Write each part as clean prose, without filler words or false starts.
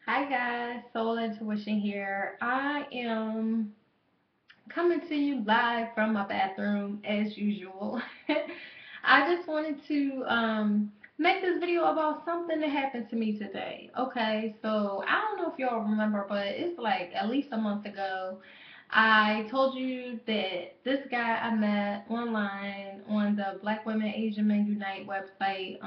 Hi guys, Soul Intuition here. I am coming to you live from my bathroom as usual. I just wanted to make this video about something that happened to me today. Okay, so I don't know if y'all remember, but it's like at least a month ago. I told you that this guy I met online on the Black Women Asian Men Unite website.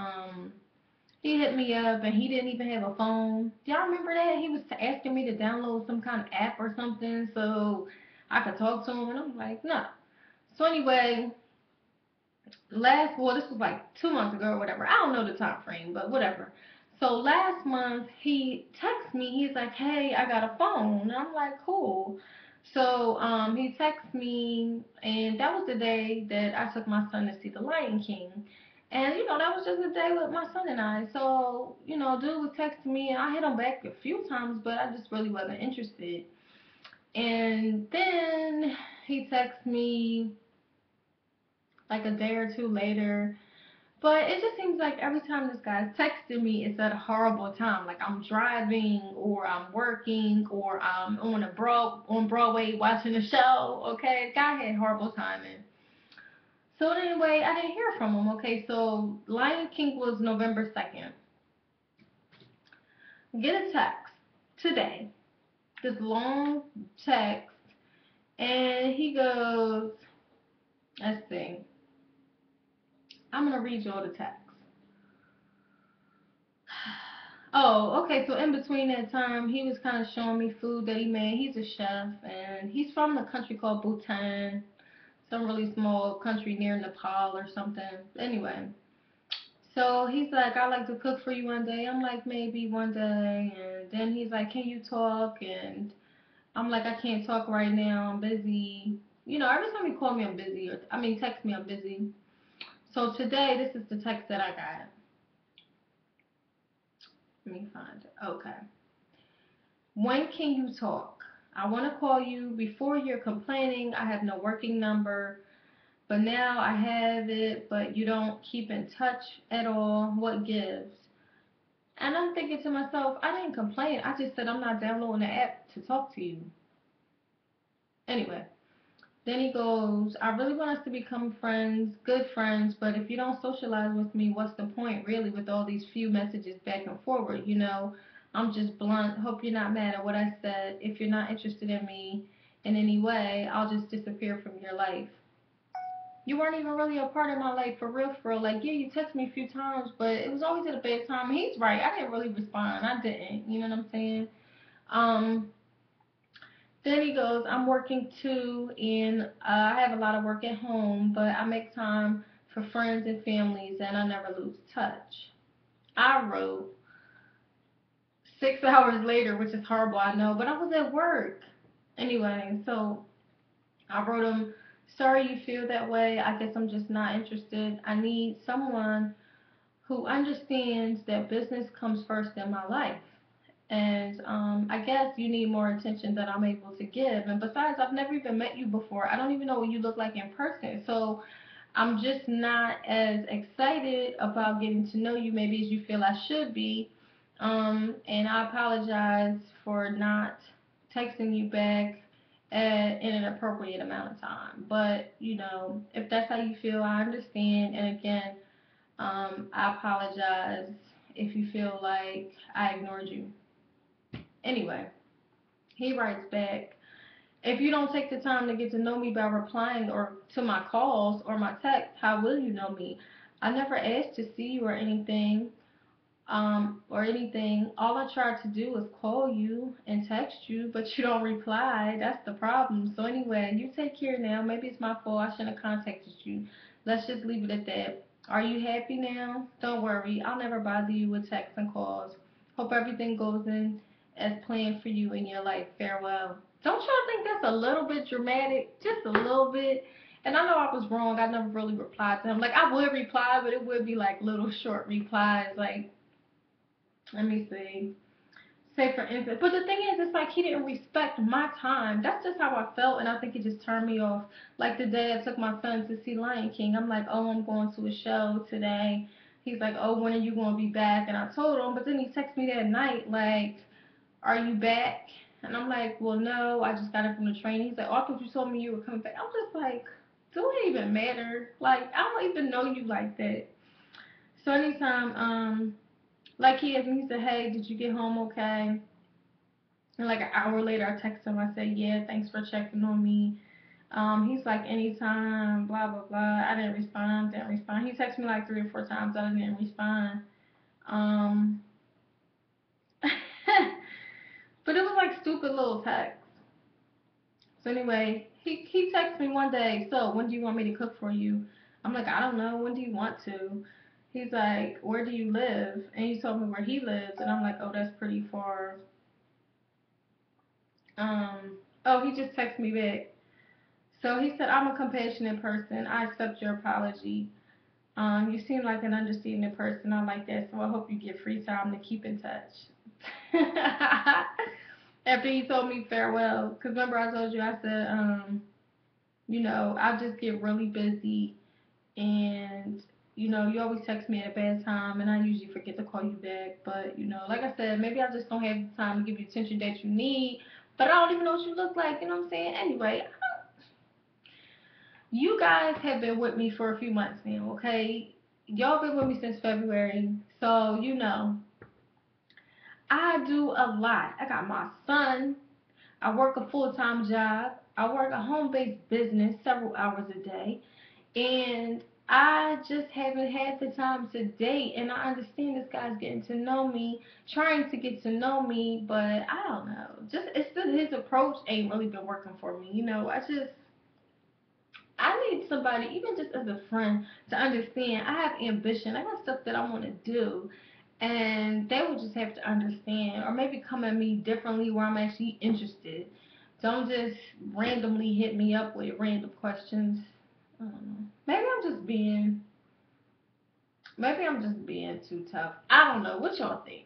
He hit me up and he didn't even have a phone. Do y'all remember that? He was asking me to download some kind of app or something so I could talk to him, and I'm like, no. So anyway, this was like 2 months ago or whatever. I don't know the time frame, but whatever. So last month he texts me. He's like, hey, I got a phone. And I'm like, cool. So he texts me, and that was the day that I took my son to see The Lion King. And that was just a day with my son and I. So dude was texting me, and I hit him back a few times, but I just really wasn't interested. And then he texts me like a day or two later, but it just seems like every time this guy's texting me, it's at a horrible time. Like I'm driving, or I'm working, or I'm on Broadway watching a show. Okay, the guy had horrible timing. So anyway, I didn't hear from him. Okay, so Lion King was November 2nd. Get a text today. This long text, and he goes, "Let's see. I'm gonna read you all the text." Oh, okay. So in between that time, he was kind of showing me food that he made. He's a chef, and he's from a country called Bhutan, some really small country near Nepal or something. Anyway, so he's like, "I'd like to cook for you one day." I'm like, "Maybe one day." And then he's like, "Can you talk?" And I'm like, "I can't talk right now. I'm busy." Every time he call me, I'm busy. Or text me, I'm busy. So today, this is the text that I got. Let me find it. Okay. When can you talk? I want to call you before you're complaining. I have no working number, but now I have it, but you don't keep in touch at all. What gives? And I'm thinking to myself, I didn't complain. I just said I'm not downloading the app to talk to you. Anyway, then he goes, "I really want us to become friends, good friends, but if you don't socialize with me, what's the point really with all these few messages back and forward? I'm just blunt. Hope you're not mad at what I said. If you're not interested in me in any way, I'll just disappear from your life." You weren't even really a part of my life for real, for real. Like, yeah, you texted me a few times, but it was always at a bad time. He's right. I didn't really respond. I didn't. You know what I'm saying? Um, Then he goes, "I'm working too, and I have a lot of work at home, but I make time for friends and families, and I never lose touch." I wrote 6 hours later, which is horrible, I know, but I was at work. Anyway, so I wrote him, "Sorry you feel that way. I guess I'm just not interested. I need someone who understands that business comes first in my life. And I guess you need more attention than I'm able to give. And besides, I've never even met you before. I don't even know what you look like in person. So I'm just not as excited about getting to know you maybe as you feel I should be. And I apologize for not texting you back in an appropriate amount of time. But, if that's how you feel, I understand. And again, I apologize if you feel like I ignored you." Anyway, he writes back, "If you don't take the time to get to know me by replying or to my calls or my texts, how will you know me? I never asked to see you or anything. All I tried to do is call you and text you, but you don't reply. That's the problem. So anyway, you take care now. Maybe it's my fault. I shouldn't have contacted you. Let's just leave it at that. Are you happy now? Don't worry. I'll never bother you with texts and calls. Hope everything goes in as planned for you in your life. Farewell." Don't y'all think that's a little bit dramatic? Just a little bit. And I know I was wrong. I never really replied to him. Like, I would reply, but it would be like little short replies. Like, let me see. Say for instance, but the thing is, it's like he didn't respect my time. That's just how I felt, and I think it just turned me off. Like the day I took my son to see Lion King, I'm like, "Oh, I'm going to a show today." He's like, "Oh, when are you going to be back?" And I told him, but then he texted me that night, like, are you back? And I'm like, well, no, I just got it from the train. He's like, oh, I thought you told me you were coming back. I'm just like, do it even matter? Like, I don't even know you like that. So anytime, like he asked me, he said, hey, did you get home okay? And like an hour later, I text him. I said, yeah, thanks for checking on me. He's like, anytime, blah, blah, blah. I didn't respond. He texted me like 3 or 4 times. I didn't respond. Um, but it was like stupid little texts. So anyway, he texted me one day, so when do you want me to cook for you? I'm like, I don't know. When do you want to? He's like, where do you live? And he told me where he lives, and I'm like, oh, that's pretty far. Oh, he just texted me back. So he said, I'm a compassionate person. I accept your apology. You seem like an understanding person. I like that. So I hope you get free time to keep in touch. After he told me farewell, because remember I told you, I said, I just get really busy and you always text me at a bad time and I usually forget to call you back. But, like I said, maybe I just don't have the time to give you the attention that you need. But I don't even know what you look like, you know what I'm saying? Anyway, you guys have been with me for a few months now, okay? Y'all been with me since February. So, I do a lot. I got my son. I work a full-time job. I work a home-based business several hours a day. And I just haven't had the time to date. And I understand this guy's getting to know me, trying to get to know me, but I don't know. Just it's just his approach ain't really been working for me. I need somebody, even just as a friend, to understand I have ambition. I got stuff that I want to do. And they would just have to understand, or maybe come at me differently where I'm actually interested. Don't just randomly hit me up with random questions. I don't know. Maybe I'm just being too tough. I don't know. What y'all think?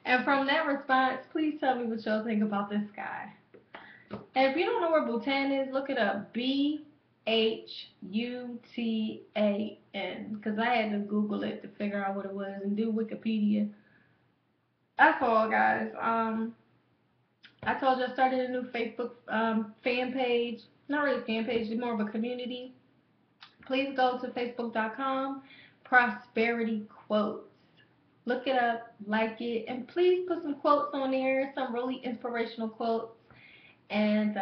And from that response, please tell me what y'all think about this guy. And if you don't know where Bhutan is, look it up. Bhutan. Because I had to Google it to figure out what it was and do Wikipedia. That's all, guys. I told you I started a new Facebook fan page. Not really a fan page, it's more of a community. Please go to facebook.com, Prosperity Quotes. Look it up, like it, and please put some quotes on there, some really inspirational quotes. And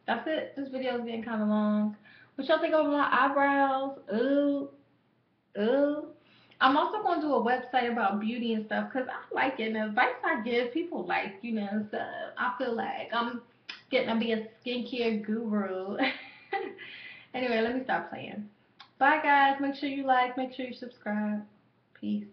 that's it. This video is getting kind of long. What y'all think about my eyebrows? Ooh, ooh. I'm also going to do a website about beauty and stuff because I like it. And the advice I give, people like, so I feel like I'm getting to be a skincare guru. Anyway, let me stop playing. Bye, guys. Make sure you like, make sure you subscribe. Peace.